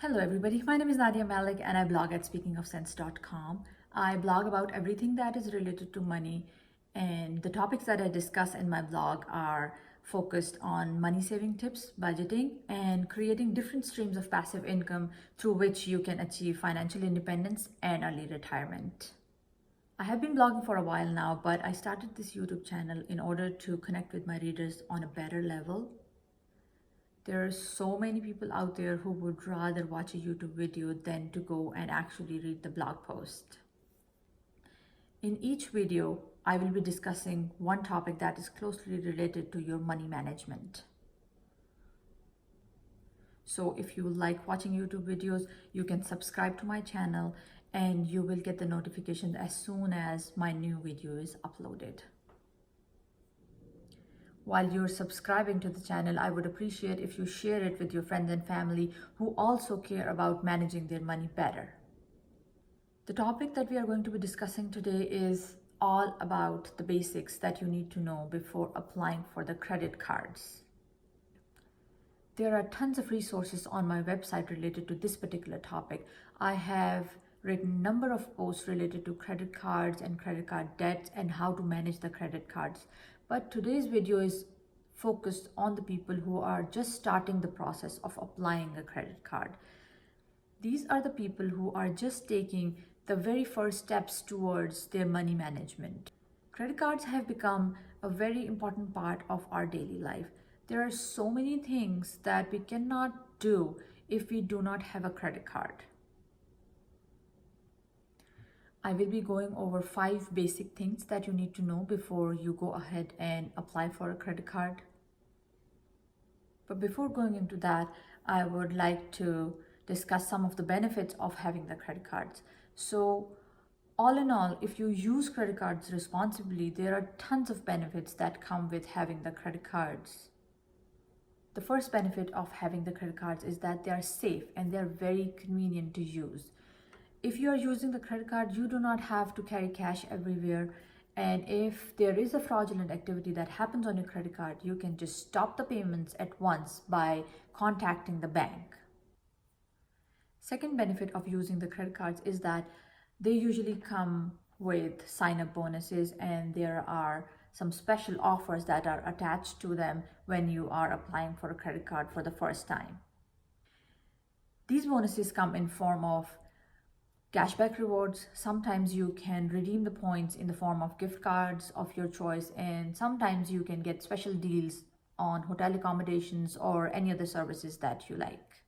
Hello everybody, my name is Nadia Malik and I blog at speakingofsense.com. I blog about everything that is related to money, and the topics that I discuss in my blog are focused on money saving tips, budgeting, and creating different streams of passive income through which you can achieve financial independence and early retirement. I have been blogging for a while now, but I started this YouTube channel in order to connect with my readers on a better level. There are so many people out there who would rather watch a YouTube video than to go and actually read the blog post. In each video, I will be discussing one topic that is closely related to your money management. So if you like watching YouTube videos, you can subscribe to my channel and you will get the notification as soon as my new video is uploaded. While you're subscribing to the channel, I would appreciate if you share it with your friends and family who also care about managing their money better. The topic that we are going to be discussing today is all about the basics that you need to know before applying for the credit cards. There are tons of resources on my website related to this particular topic. I have written a number of posts related to credit cards and credit card debts and how to manage the credit cards. But today's video is focused on the people who are just starting the process of applying a credit card. These are the people who are just taking the very first steps towards their money management. Credit cards have become a very important part of our daily life. There are so many things that we cannot do if we do not have a credit card. I will be going over 5 basic things that you need to know before you go ahead and apply for a credit card. But before going into that, I would like to discuss some of the benefits of having the credit cards. So all in all, if you use credit cards responsibly, there are tons of benefits that come with having the credit cards. The first benefit of having the credit cards is that they are safe and they are very convenient to use. If you are using the credit card, you do not have to carry cash everywhere. And if there is a fraudulent activity that happens on your credit card, you can just stop the payments at once by contacting the bank. Second benefit of using the credit cards is that they usually come with sign-up bonuses, and there are some special offers that are attached to them when you are applying for a credit card for the first time. These bonuses come in form of cashback rewards. Sometimes you can redeem the points in the form of gift cards of your choice, and sometimes you can get special deals on hotel accommodations or any other services that you like.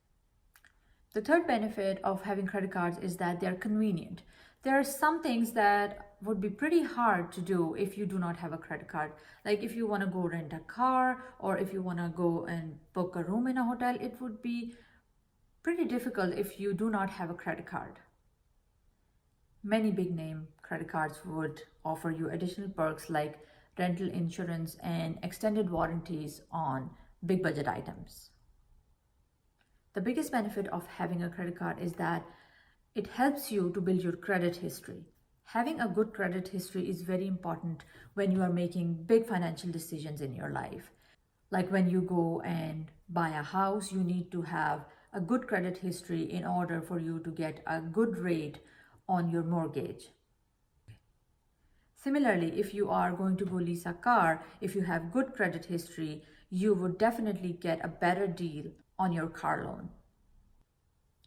The third benefit of having credit cards is that they're convenient. There are some things that would be pretty hard to do if you do not have a credit card. Like if you want to go rent a car, or if you want to go and book a room in a hotel, it would be pretty difficult if you do not have a credit card. Many big name credit cards would offer you additional perks like rental insurance and extended warranties on big budget items. The biggest benefit of having a credit card is that it helps you to build your credit history. Having a good credit history is very important when you are making big financial decisions in your life. Like when you go and buy a house, you need to have a good credit history in order for you to get a good rate on your mortgage. Similarly, if you are going to go lease a car, if you have good credit history, you would definitely get a better deal on your car loan.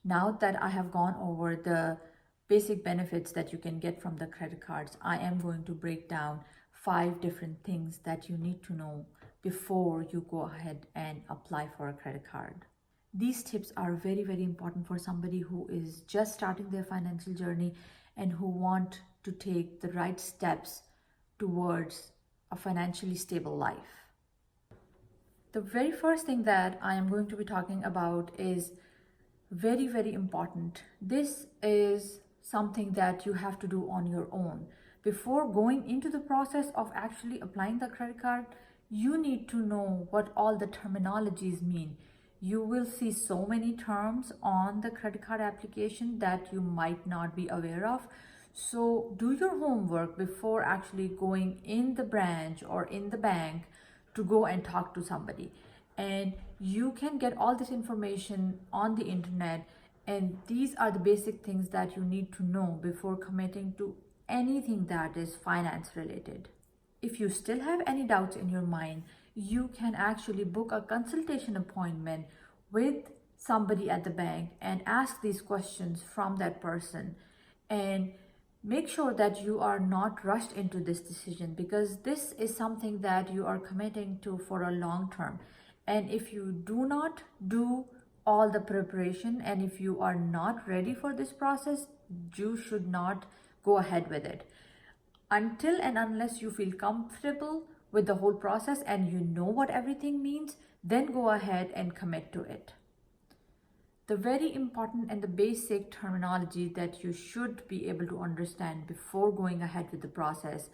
Now that I have gone over the basic benefits that you can get from the credit cards, I am going to break down 5 different things that you need to know before you go ahead and apply for a credit card. These tips are very, very important for somebody who is just starting their financial journey and who want to take the right steps towards a financially stable life. The very first thing that I am going to be talking about is very, very important. This is something that you have to do on your own. Before going into the process of actually applying the credit card, you need to know what all the terminologies mean. You will see so many terms on the credit card application that you might not be aware of. So do your homework before actually going in the branch or in the bank to go and talk to somebody. And you can get all this information on the internet, And these are the basic things that you need to know before committing to anything that is finance related. If you still have any doubts in your mind, you can actually book a consultation appointment with somebody at the bank and ask these questions from that person. And make sure that you are not rushed into this decision, because this is something that you are committing to for a long term. And if you do not do all the preparation and if you are not ready for this process, you should not go ahead with it until and unless you feel comfortable with the whole process and you know what everything means. Then go ahead and commit to it. The very important and the basic terminology that you should be able to understand before going ahead with the process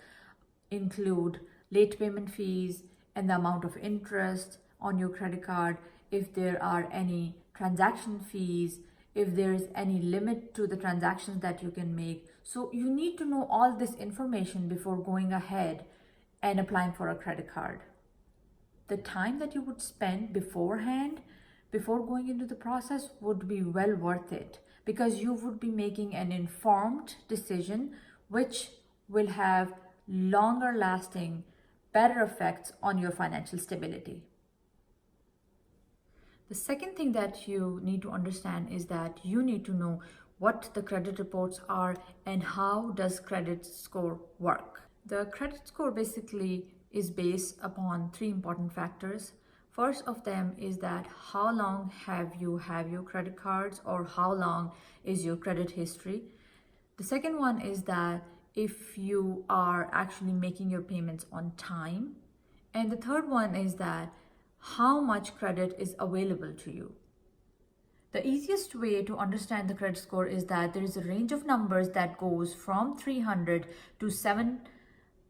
include late payment fees and the amount of interest on your credit card, if there are any transaction fees, if there is any limit to the transactions that you can make. So you need to know all this information before going ahead and applying for a credit card. The time that you would spend beforehand, before going into the process, would be well worth it, because you would be making an informed decision which will have longer lasting, better effects on your financial stability. The second thing that you need to understand is that you need to know what the credit reports are and how does credit score work. The credit score basically is based upon three important factors. First of them is that how long have you your credit cards, or how long is your credit history. The second one is that if you are actually making your payments on time. And the third one is that how much credit is available to you. The easiest way to understand the credit score is that there is a range of numbers that goes from 300 to 7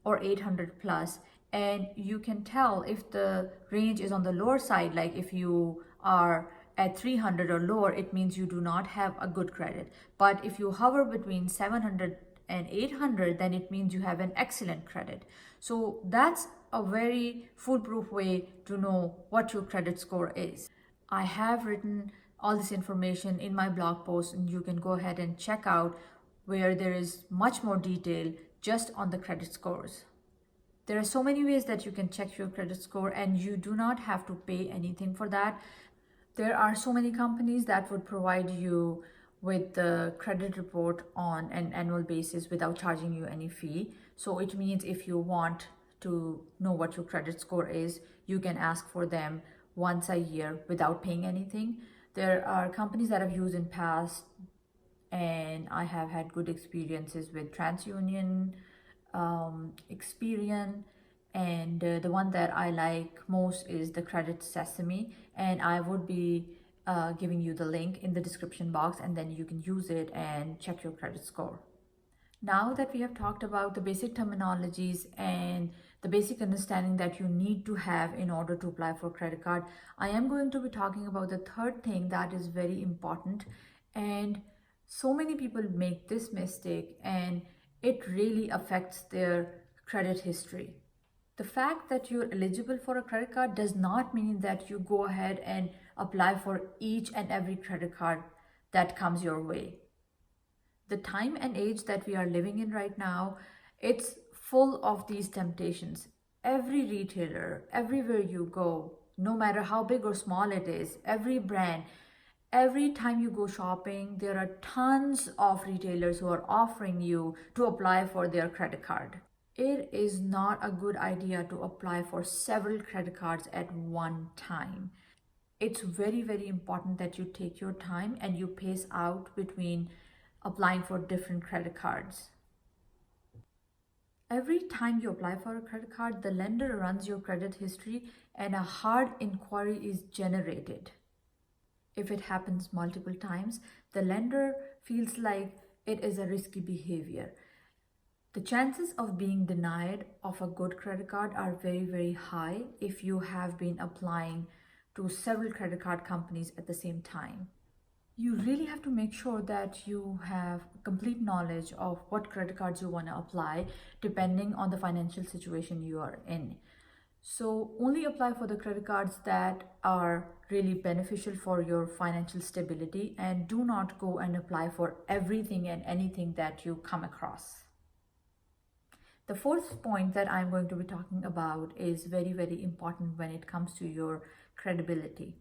or 800 plus, and you can tell if the range is on the lower side, like if you are at 300 or lower, it means you do not have a good credit. But if you hover between 700 and 800, then it means you have an excellent credit. So that's a very foolproof way to know what your credit score is. I have written all this information in my blog post, and you can go ahead and check out where there is much more detail just on the credit scores. There are so many ways that you can check your credit score, and you do not have to pay anything for that. There are so many companies that would provide you with the credit report on an annual basis without charging you any fee. So it means if you want to know what your credit score is, you can ask for them once a year without paying anything. There are companies that I've used in past, and I have had good experiences with TransUnion, Experian, and the one that I like most is the Credit Sesame, and I would be giving you the link in the description box, and then you can use it and check your credit score. Now that we have talked about the basic terminologies and the basic understanding that you need to have in order to apply for a credit card, I am going to be talking about the third thing that is very important. And so many people make this mistake, and it really affects their credit history. The fact that you're eligible for a credit card does not mean that you go ahead and apply for each and every credit card that comes your way. The time and age that we are living in right now, it's full of these temptations. Every retailer, everywhere you go, no matter how big or small it is, every brand, every time you go shopping, there are tons of retailers who are offering you to apply for their credit card. It is not a good idea to apply for several credit cards at one time. It's very, very important that you take your time and you pace out between applying for different credit cards. Every time you apply for a credit card, the lender runs your credit history and a hard inquiry is generated. If it happens multiple times, the lender feels like it is a risky behavior. The chances of being denied of a good credit card are very, very high if you have been applying to several credit card companies at the same time. You really have to make sure that you have complete knowledge of what credit cards you want to apply depending on the financial situation you are in. So only apply for the credit cards that are really beneficial for your financial stability, and do not go and apply for everything and anything that you come across. The fourth point that I'm going to be talking about is very, very important when it comes to your credibility.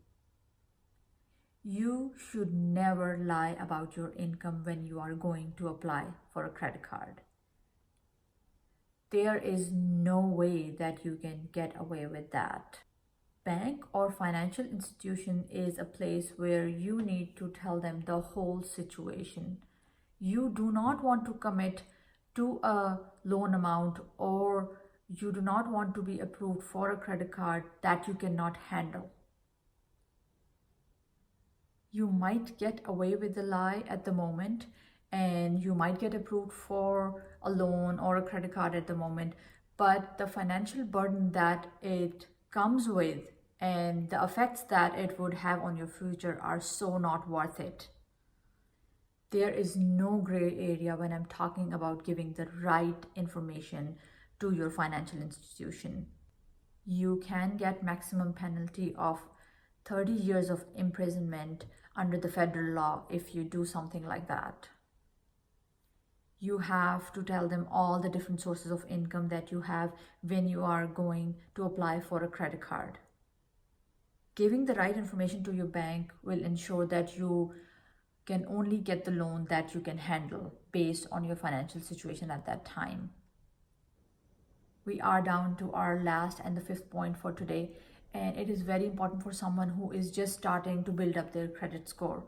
You should never lie about your income when you are going to apply for a credit card. There is no way that you can get away with that. Bank or financial institution is a place where you need to tell them the whole situation. You do not want to commit to a loan amount, or you do not want to be approved for a credit card that you cannot handle. You might get away with the lie at the moment, and you might get approved for a loan or a credit card at the moment, but the financial burden that it comes with and the effects that it would have on your future are so not worth it. There is no gray area when I'm talking about giving the right information to your financial institution. You can get maximum penalty of 30 years of imprisonment under the federal law if you do something like that. You have to tell them all the different sources of income that you have when you are going to apply for a credit card. Giving the right information to your bank will ensure that you can only get the loan that you can handle based on your financial situation at that time. We are down to our last and the fifth point for today, and it is very important for someone who is just starting to build up their credit score.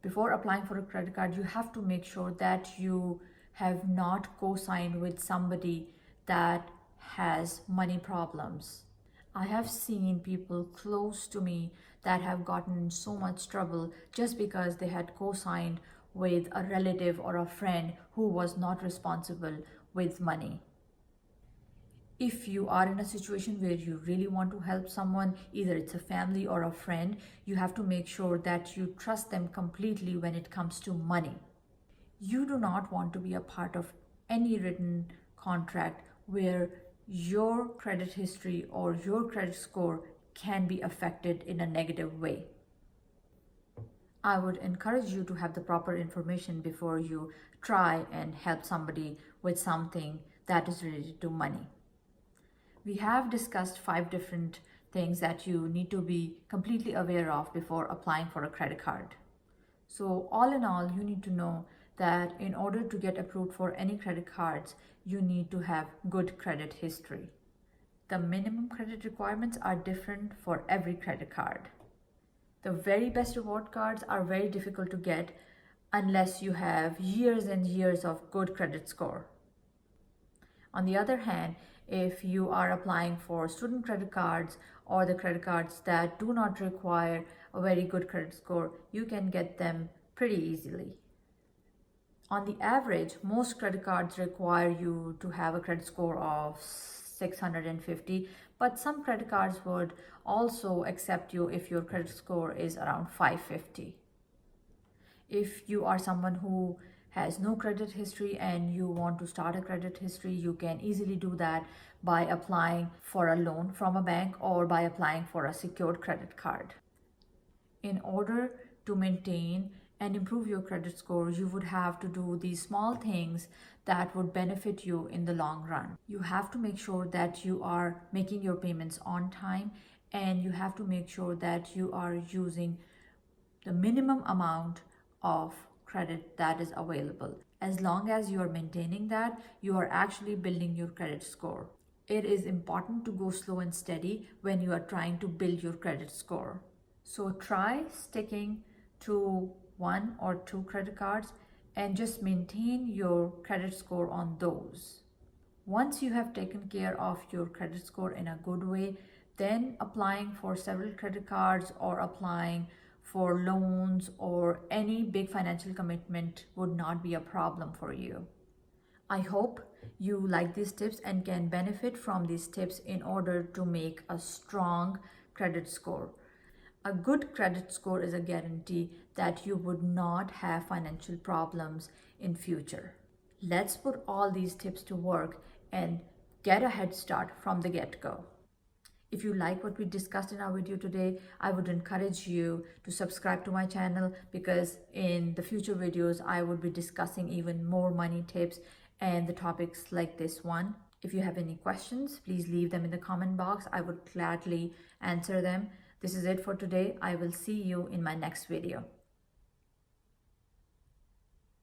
Before applying for a credit card, you have to make sure that you have not co-signed with somebody that has money problems. I have seen people close to me that have gotten in so much trouble just because they had co-signed with a relative or a friend who was not responsible with money. If you are in a situation where you really want to help someone, either it's a family or a friend, you have to make sure that you trust them completely when it comes to money. You do not want to be a part of any written contract where your credit history or your credit score can be affected in a negative way. I would encourage you to have the proper information before you try and help somebody with something that is related to money. We have discussed 5 different things that you need to be completely aware of before applying for a credit card. So all in all, you need to know that in order to get approved for any credit cards, you need to have good credit history. The minimum credit requirements are different for every credit card. The very best reward cards are very difficult to get unless you have years and years of good credit score. On the other hand, if you are applying for student credit cards or the credit cards that do not require a very good credit score, you can get them pretty easily. On the average, most credit cards require you to have a credit score of 650, but some credit cards would also accept you if your credit score is around 550. If you are someone who has no credit history and you want to start a credit history, you can easily do that by applying for a loan from a bank or by applying for a secured credit card. In order to maintain and improve your credit score, you would have to do these small things that would benefit you in the long run. You have to make sure that you are making your payments on time, and you have to make sure that you are using the minimum amount of credit that is available. As long as you are maintaining that, you are actually building your credit score. It is important to go slow and steady when you are trying to build your credit score. So try sticking to 1 or 2 credit cards and just maintain your credit score on those. Once you have taken care of your credit score in a good way, then applying for several credit cards or applying for loans or any big financial commitment would not be a problem for you. I hope you like these tips and can benefit from these tips in order to make a strong credit score. A good credit score is a guarantee that you would not have financial problems in future. Let's put all these tips to work and get a head start from the get-go. If you like what we discussed in our video today, I would encourage you to subscribe to my channel, because in the future videos, I would be discussing even more money tips and the topics like this one. If you have any questions, please leave them in the comment box. I would gladly answer them. This is it for today. I will see you in my next video.